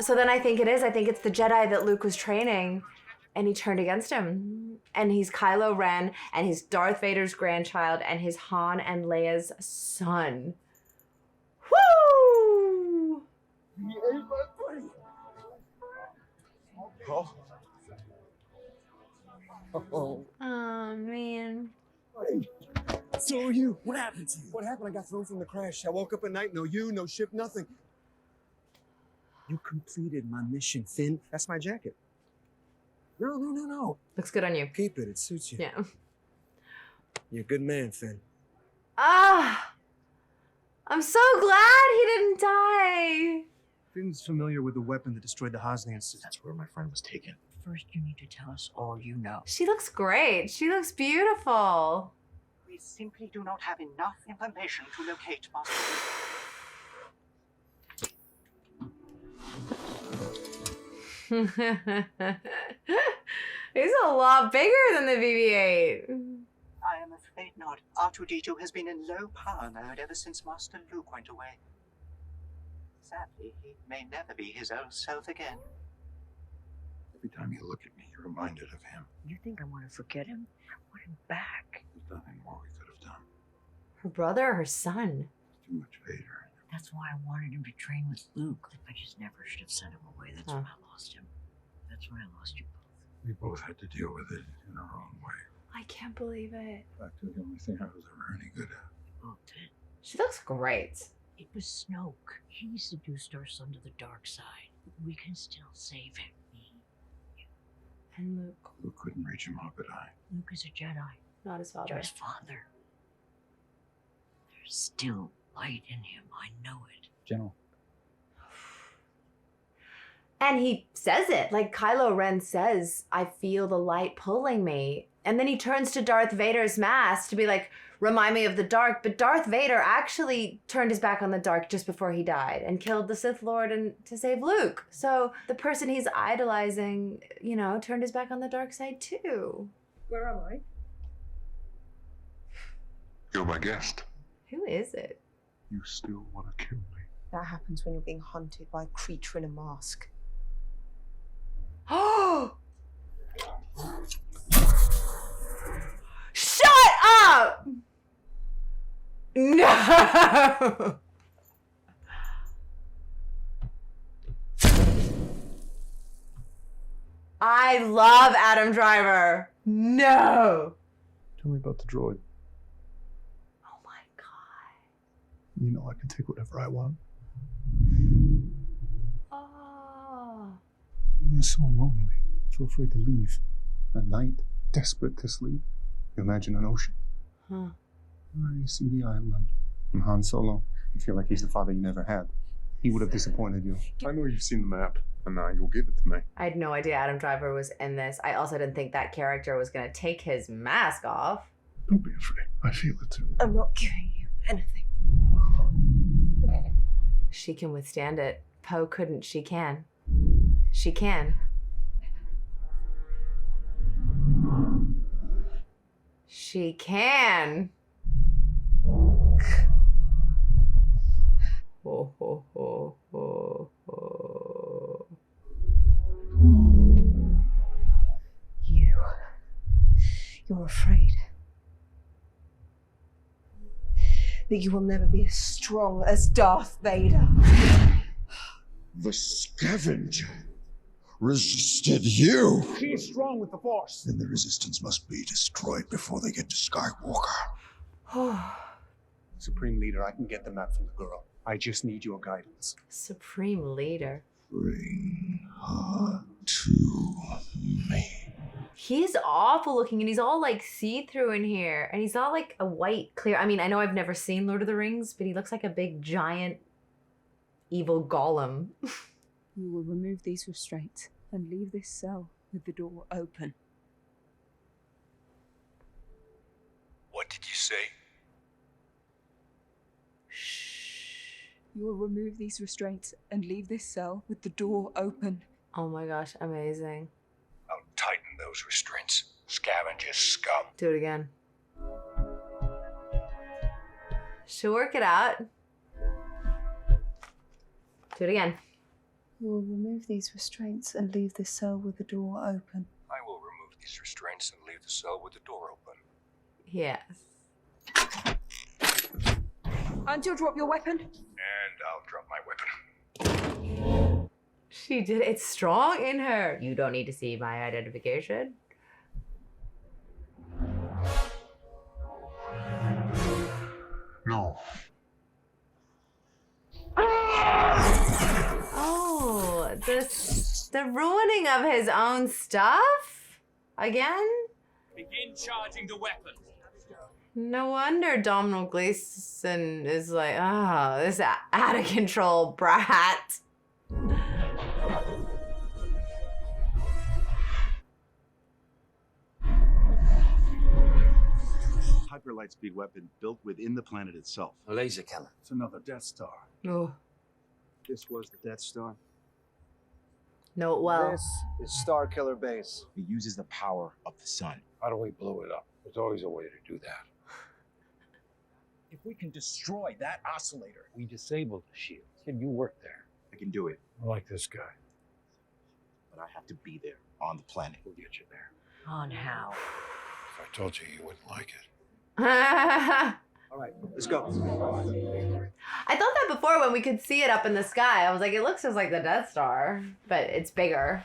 So then I think it's the Jedi that Luke was training, and he turned against him. And he's Kylo Ren, and he's Darth Vader's grandchild, and he's Han and Leia's son. Woo! Oh. Oh man. So are you. What happened to you? What happened? I got thrown from the crash. I woke up at night. No you, no ship, nothing. You completed my mission, Finn. That's my jacket. No. Looks good on you. Keep it. It suits you. Yeah. You're a good man, Finn. I'm so glad he didn't die. Finn's familiar with the weapon that destroyed the Hosnians. That's where my friend was taken. First, you need to tell us all you know. She looks great. She looks beautiful. We simply do not have enough information to locate Master He's a lot bigger than the BB-8. I am afraid not. R2-D2 has been in low power mode ever since Master Luke went away. Sadly, he may never be his old self again. Every time you look at me, you're reminded of him. You think I want to forget him? I want him back. There's nothing more we could have done. Her brother or her son? Too much Vader. That's why I wanted him to train with Luke. I just never should have sent him away. That's why I lost him. That's why I lost you both. We both had to deal with it in our own way. I can't believe it. In fact, the only thing I was ever any good at. Both did. She looks great. It was Snoke. He seduced our son to the dark side. We can still save him. Me. And Luke. Luke couldn't reach him, how could I? Luke is a Jedi. Not his father. You're his father. There's still light in him. I know it. General. And he says it, like Kylo Ren says, I feel the light pulling me. And then he turns to Darth Vader's mask to be like, remind me of the dark. But Darth Vader actually turned his back on the dark just before he died and killed the Sith Lord and to save Luke. So the person he's idolizing, you know, turned his back on the dark side too. Where am I? You're my guest. Who is it? You still want to kill me? That happens when you're being hunted by a creature in a mask. Oh! Shut up! No! I love Adam Driver. No! Tell me about the droid. Oh my god. You know I can take whatever I want. Oh. You're so lonely. So afraid to leave. At night, desperate to sleep. You imagine an ocean. Huh. You see the island. And Han Solo, you feel like he's the father you never had. He would have disappointed you. I know you've seen the map, and now you'll give it to me. I had no idea Adam Driver was in this. I also didn't think that character was going to take his mask off. Don't be afraid. I feel it too. I'm not giving you anything. She can withstand it. Poe couldn't. She can. She can. She can. Ho, ho, ho, ho, ho. You're afraid that you will never be as strong as Darth Vader. The scavenger resisted you. She's strong with the Force. Then the resistance must be destroyed before they get to Skywalker. Supreme Leader, I can get the map from the girl. I just need your guidance. Supreme Leader. Bring her to me. He's awful looking and he's all like see-through in here. And he's all like a white clear. I mean, I know I've never seen Lord of the Rings, but he looks like a big giant evil golem. You will remove these restraints and leave this cell with the door open. What did you say? You will remove these restraints and leave this cell with the door open. Oh my gosh, amazing. I'll tighten those restraints. Scavenger scum. Do it again. She'll work it out. Do it again. You will remove these restraints and leave this cell with the door open. I will remove these restraints and leave the cell with the door open. Yes. And you'll drop your weapon. And I'll drop my weapon. She did. It's strong in her. You don't need to see my identification. No. Oh, the ruining of his own stuff? Again? Begin charging the weapon. No wonder Domhnall Gleeson is like, ah, this out of control brat. Hyper light speed weapon built within the planet itself. A laser cannon. It's another Death Star. Oh. This was the Death Star. Know it well. This is Star Killer Base. It uses the power of the sun. How do we blow it up? There's always a way to do that. If we can destroy that oscillator, We disabled the shield. Kid, you work there. I can do it. I like this guy. But I have to be there on the planet. We'll get you there. On how? If I told you, you wouldn't like it. All right, let's go. I thought that before when we could see it up in the sky. I was like, it looks just like the Death Star, but it's bigger.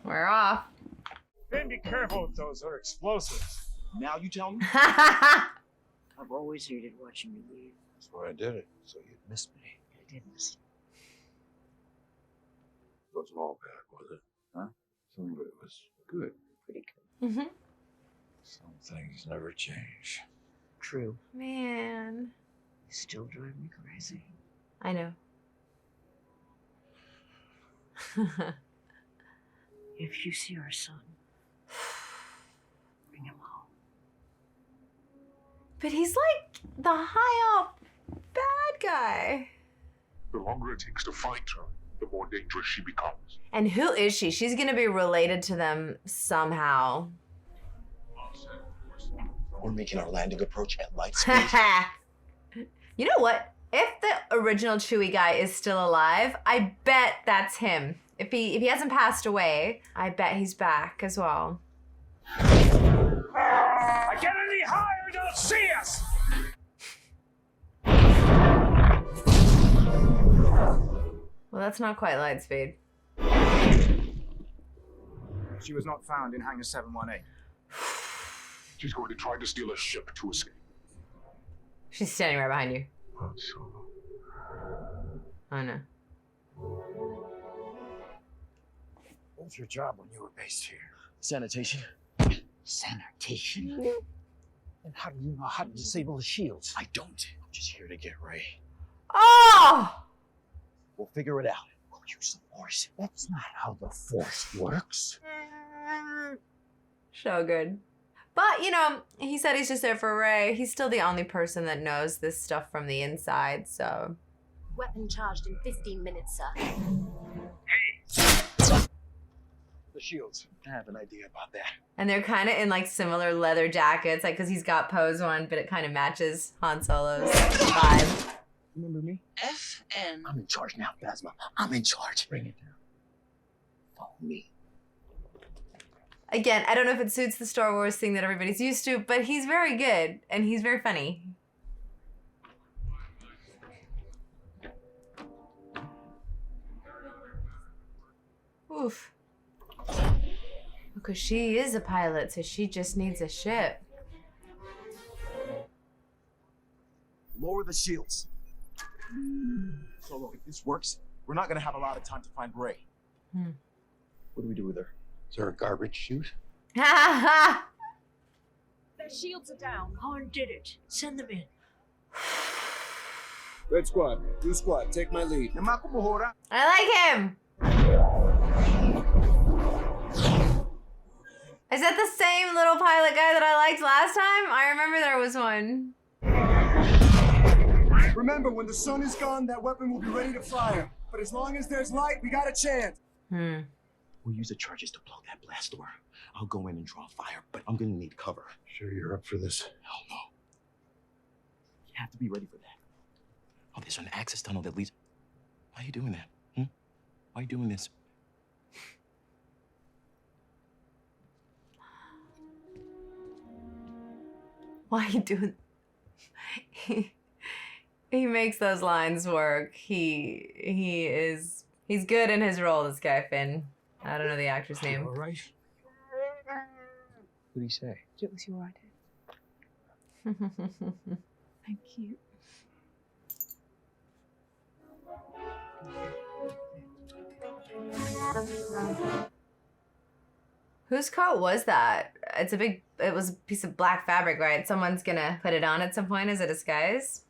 We're off. Then be careful with those. They're explosives. Now you tell me. I've always hated watching you leave. That's why I did it, so you'd miss me. I did miss It wasn't all bad, was it? Huh? Some of it was good. Pretty good. Mm-hmm. Some things never change. True. Man. You still drive me crazy. I know. If you see our son, bring him home. But he's like the high up bad guy. The longer it takes to find her, the more dangerous she becomes. And who is she? She's gonna be related to them somehow. We're making our landing approach at light speed. You know what? If the original Chewie guy is still alive, I bet that's him. If he hasn't passed away, I bet he's back as well. I get any higher, they'll see us! Well, that's not quite light speed. She was not found in Hangar 718. She's going to try to steal a ship to escape. She's standing right behind you. Oh no. What was your job when you were based here? Sanitation. Sanitation? And how do you know how to disable the shields? I don't. I'm just here to get Rey. Oh! We'll figure it out. We'll use the Force. That's not how the Force works. So good. But, you know, he said he's just there for Rey. He's still the only person that knows this stuff from the inside, so. Weapon charged in 15 minutes, sir. The shields. I have an idea about that. And they're kind of in like similar leather jackets, like because he's got Poe's one, but it kind of matches Han Solo's vibe. Remember me? FN. I'm in charge now, Phasma. I'm in charge. Bring it down. Follow me. Again, I don't know if it suits the Star Wars thing that everybody's used to, but he's very good and he's very funny. Oof. Because she is a pilot, so she just needs a ship. Lower the shields. Solo, if this works, we're not gonna have a lot of time to find Rey. What do we do with her? Is there a garbage chute? Ha ha! Their shields are down. Han did it. Send them in. Red Squad, Blue Squad, take my lead. I like him! Is that the same little pilot guy that I liked last time? I remember there was one. Remember, when the sun is gone, that weapon will be ready to fire. But as long as there's light, we got a chance. We'll use the charges to blow that blast door. I'll go in and draw fire, but I'm gonna need cover. Sure you're up for this? Hell no. You have to be ready for that. Oh, there's an access tunnel that leads... Why are you doing that? Why are you doing this? Why are you doing... He makes those lines work. He's good in his role, this guy, Finn. I don't know the actor's name. All right. What did he say? It was your idea. Thank you. Whose coat was that? It was a piece of black fabric, right? Someone's gonna put it on at some point as a disguise.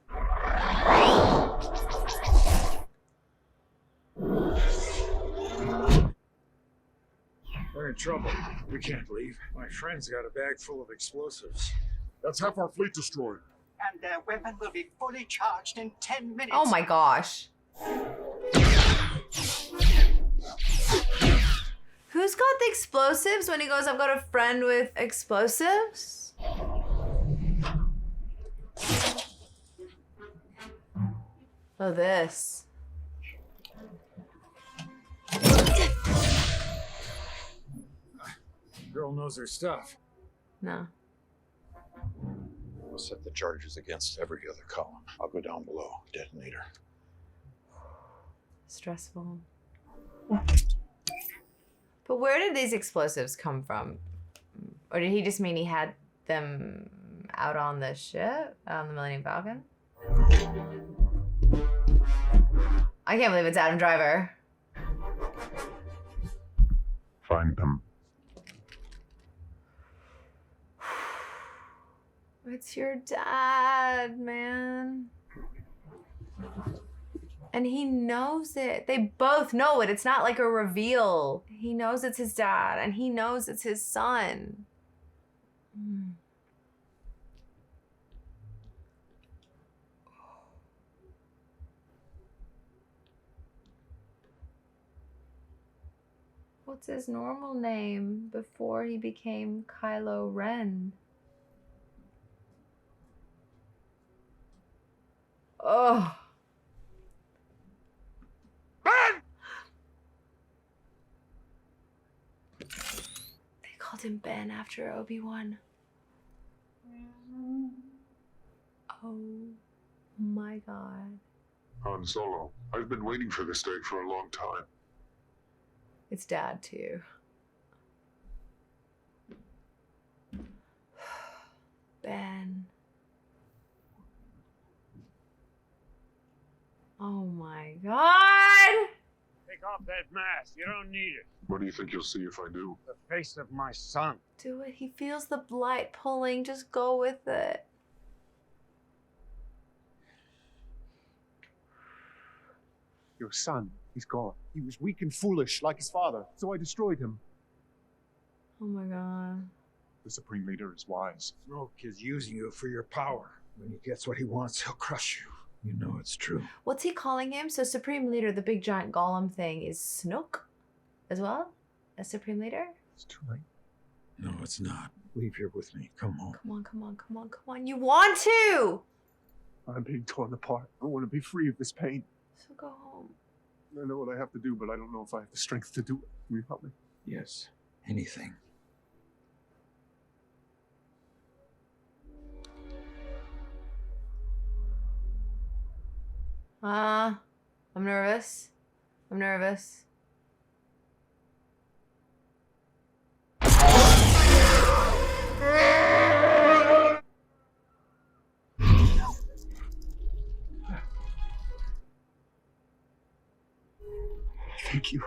We're in trouble. We can't leave. My friend's got a bag full of explosives. That's half our fleet destroyed. And their weapon will be fully charged in 10 minutes. Oh my gosh. Who's got the explosives when he goes, I've got a friend with explosives? Oh, this. Girl knows her stuff. No. We'll set the charges against every other column. I'll go down below, detonate her. Stressful. But where did these explosives come from? Or did he just mean he had them out on the ship? On the Millennium Falcon? I can't believe it's Adam Driver. Find them. It's your dad, man. And he knows it. They both know it. It's not like a reveal. He knows it's his dad, and he knows it's his son. What's his normal name before he became Kylo Ren? Oh. They called him Ben after Obi-Wan. Oh my God. Han Solo, I've been waiting for this day for a long time. It's Dad too. Ben. Oh my God! Take off that mask. You don't need it. What do you think you'll see if I do? The face of my son. Do it. He feels the blight pulling. Just go with it. Your son, he's gone. He was weak and foolish, like his father, so I destroyed him. Oh my God. The Supreme Leader is wise. Snoke is using you for your power. When he gets what he wants, he'll crush you. You know it's true. What's he calling him? So Supreme Leader, the big giant golem thing, is Snoke as well? As Supreme Leader? It's too late. No, it's not. Leave here with me. Come on. Come on, come on, come on, come on. You want to! I'm being torn apart. I want to be free of this pain. So go home. I know what I have to do, but I don't know if I have the strength to do it. Will you help me? Yes. Anything. I'm nervous. I'm nervous. Thank you.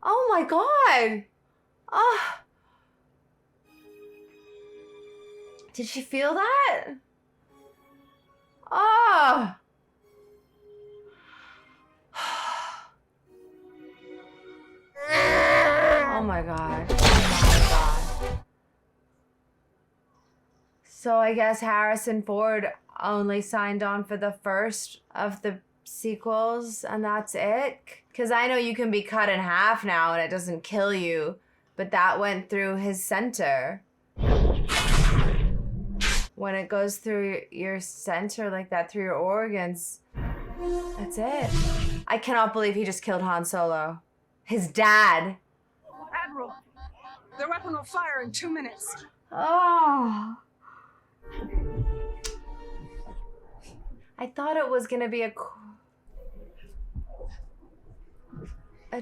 Oh my God! Ah! Did she feel that? Ah! Oh my God. Oh my God. So I guess Harrison Ford only signed on for the first of the sequels, and that's it? Because I know you can be cut in half now and it doesn't kill you, but that went through his center. When it goes through your center like that, through your organs, that's it. I cannot believe he just killed Han Solo. His dad. Admiral, their weapon will fire in 2 minutes. Oh. I thought it was gonna be it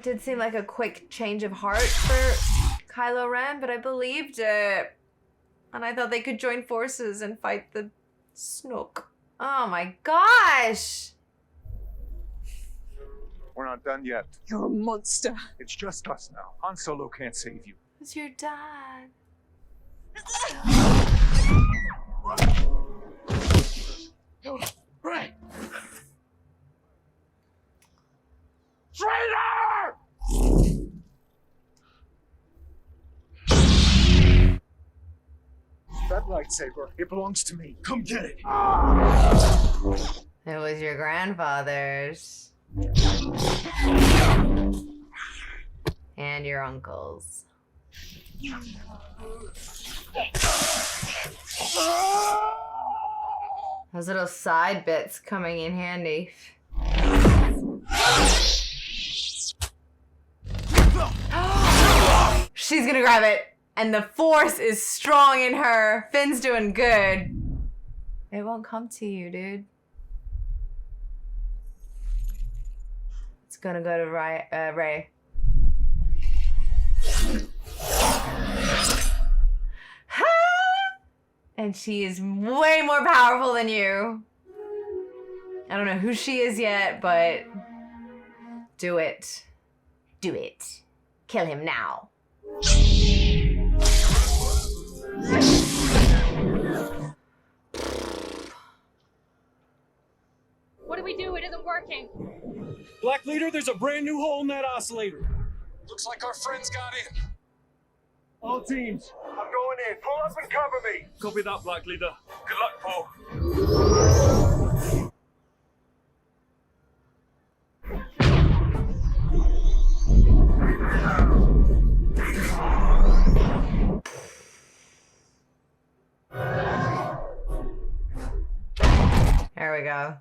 did seem like a quick change of heart for Kylo Ren, but I believed it. And I thought they could join forces and fight the Snoke. Oh my gosh! We're not done yet. You're a monster. It's just us now. Han Solo can't save you. It's your dad. Right. Traitor! That lightsaber, it belongs to me. Come get it. It was your grandfather's. And your uncle's. Those little side bits coming in handy. She's gonna grab it. And the Force is strong in her. Finn's doing good. It won't come to you, dude. It's gonna go to Rey. And she is way more powerful than you. I don't know who she is yet, but Do it. Do it. Kill him now. What do we do? It isn't working. Black Leader, there's a brand new hole in that oscillator. Looks like our friends got in. All teams, I'm going in. Pull up and cover me. Copy that, Black Leader. Good luck, Poe. There we go.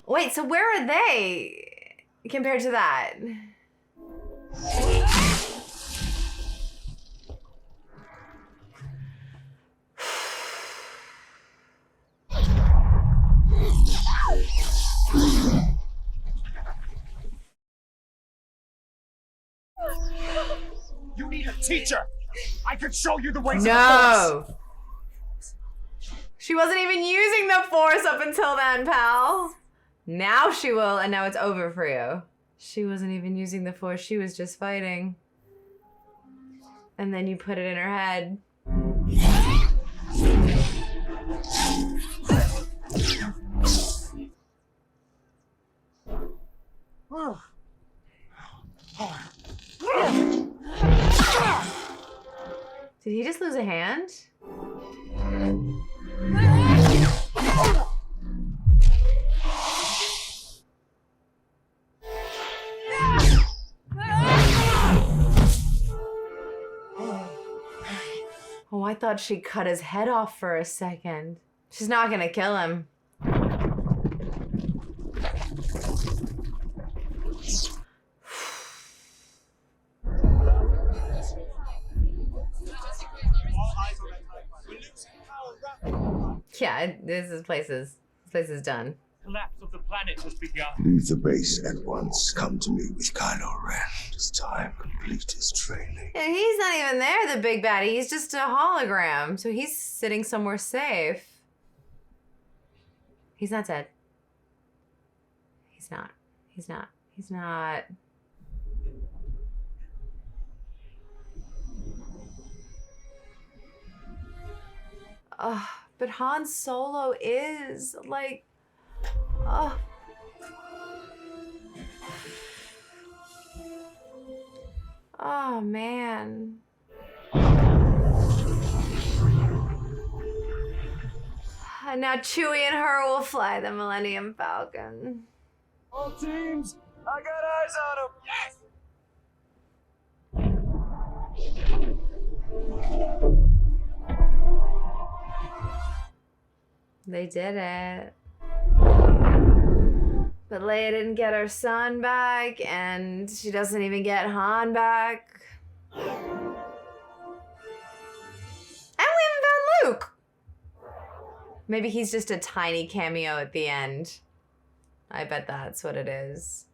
Wait, so where are they compared to that? You need a teacher. I could show you the ways No. of the Force. She wasn't even using the Force up until then, pal. Now she will, and now it's over for you. She wasn't even using the Force. She was just fighting. And then you put it in her head. Did he just lose a hand? Oh, I thought she cut his head off for a second. She's not gonna kill him. Yeah, this place is done. Collapse of the planet has begun. Leave the base at once. Come to me with Kylo Ren. It's time to complete his training. And he's not even there, the big baddie. He's just a hologram. So he's sitting somewhere safe. He's not dead. He's not. He's not. He's not. But Han Solo is like, oh man. And now Chewie and her will fly the Millennium Falcon. All teams, I got eyes on him. Yes! They did it. But Leia didn't get her son back, and she doesn't even get Han back. And we haven't found Luke. Maybe he's just a tiny cameo at the end. I bet that's what it is.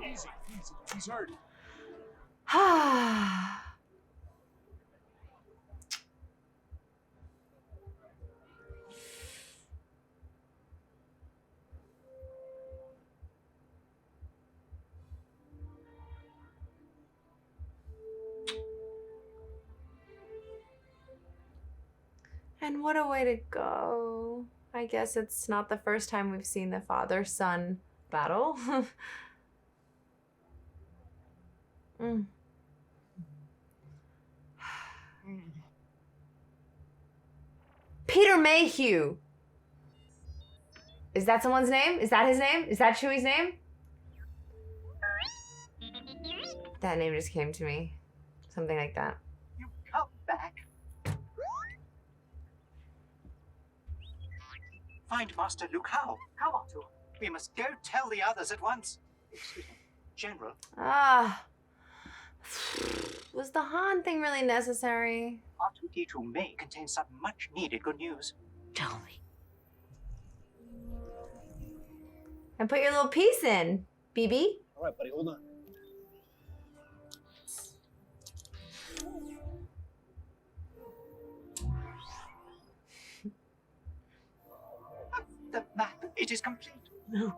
Easy. He's hurt. And what a way to go. I guess it's not the first time we've seen the father-son battle. Peter Mayhew. Is that someone's name? Is that his name? Is that Chewie's name? That name just came to me. Something like that. You come back. Find Master Luke. How? Come on to him. We must go tell the others at once. Excuse me, General. Was the Han thing really necessary? R2-D2 may contain some much needed good news. Tell me. And put your little piece in, BB. All right, buddy, hold on. The map, it is complete. Luke,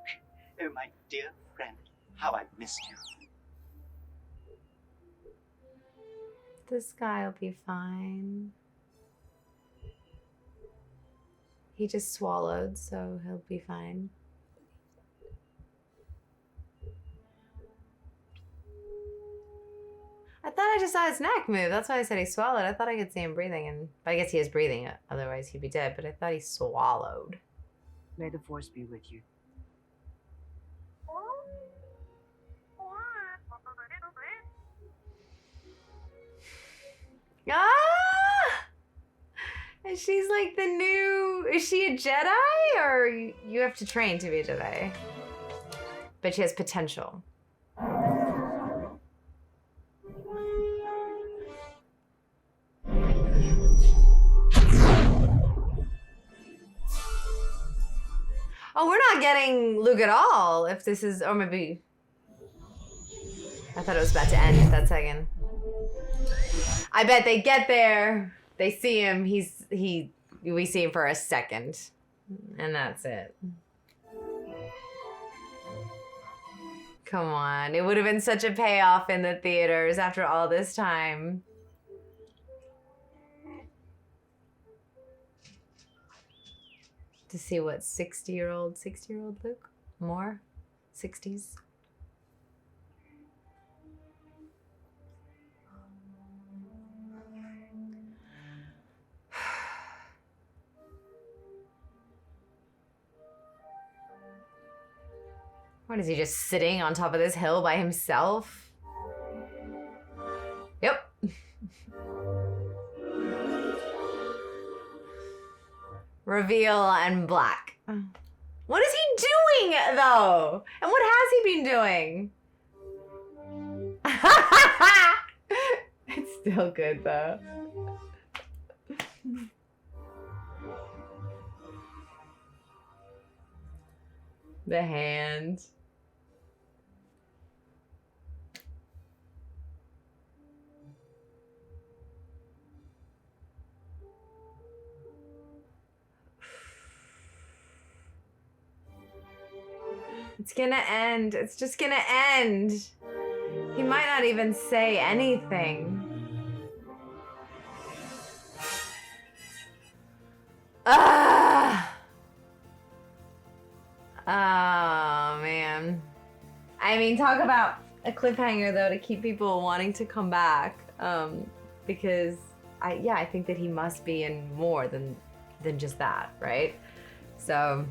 oh my dear friend, how I missed you. This guy will be fine. He just swallowed, so he'll be fine. I thought I just saw his neck move. That's why I said he swallowed. I thought I could see him breathing, and but I guess he is breathing. Otherwise, he'd be dead. But I thought he swallowed. May the Force be with you. Ah! And she's like the new... Is she a Jedi? Or you have to train to be a Jedi? But she has potential. Oh, we're not getting Luke at all. If this is... Or maybe... I thought it was about to end at that second. I bet they get there. They see him. We see him for a second. And that's it. Come on. It would have been such a payoff in the theaters after all this time. To see what 60-year-old Luke? More? 60s? What is he, just sitting on top of this hill by himself? Yep. Reveal and black. What is he doing, though? And what has he been doing? It's still good, though. The hand. It's gonna end. It's just gonna end. He might not even say anything. Ah! Oh, man. I mean, talk about a cliffhanger, though, to keep people wanting to come back. Because, I think that he must be in more than just that, right? So,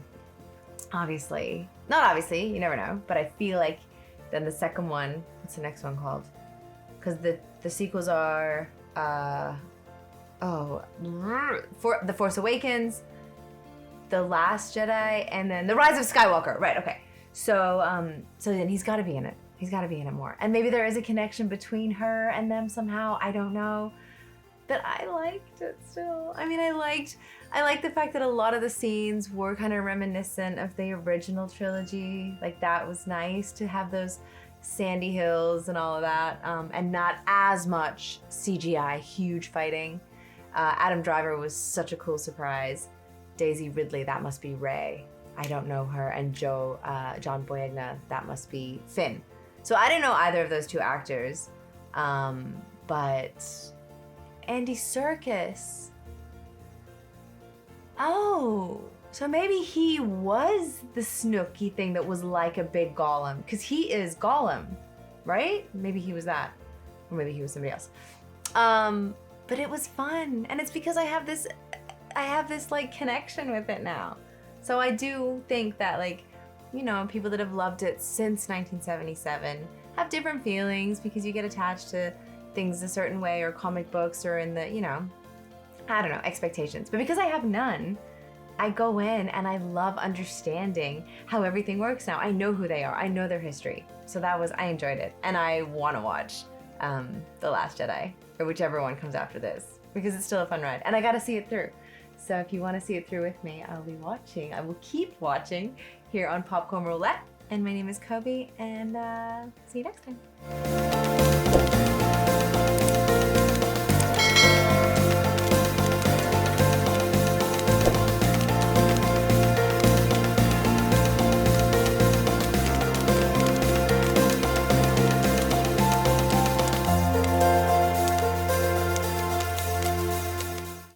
obviously, not obviously, you never know, but I feel like then the second one, what's the next one called? Because the sequels are, The Force Awakens, The Last Jedi, and then The Rise of Skywalker. Right, okay. So then he's got to be in it. He's got to be in it more. And maybe there is a connection between her and them somehow. I don't know. But I liked it still. I mean, I liked the fact that a lot of the scenes were kind of reminiscent of the original trilogy. Like, that was nice to have those sandy hills and all of that. And not as much CGI, huge fighting. Adam Driver was such a cool surprise. Daisy Ridley, that must be Rey. I don't know her. And John Boyega, that must be Finn. So I didn't know either of those two actors. But Andy Serkis. Oh, so maybe he was the Snooky thing that was like a big Gollum. Because he is Gollum, right? Maybe he was that. Or maybe he was somebody else. But it was fun. And it's because I have this like connection with it now. So I do think that, like, you know, people that have loved it since 1977 have different feelings because you get attached to things a certain way, or comic books, or in the, you know, I don't know, expectations. But because I have none, I go in and I love understanding how everything works now. I know who they are. I know their history. So I enjoyed it. And I want to watch The Last Jedi, or whichever one comes after this, because it's still a fun ride. And I got to see it through. So if you want to see it through with me, I'll be watching. I will keep watching here on Popcorn Roulette. And my name is Coby, and see you next time.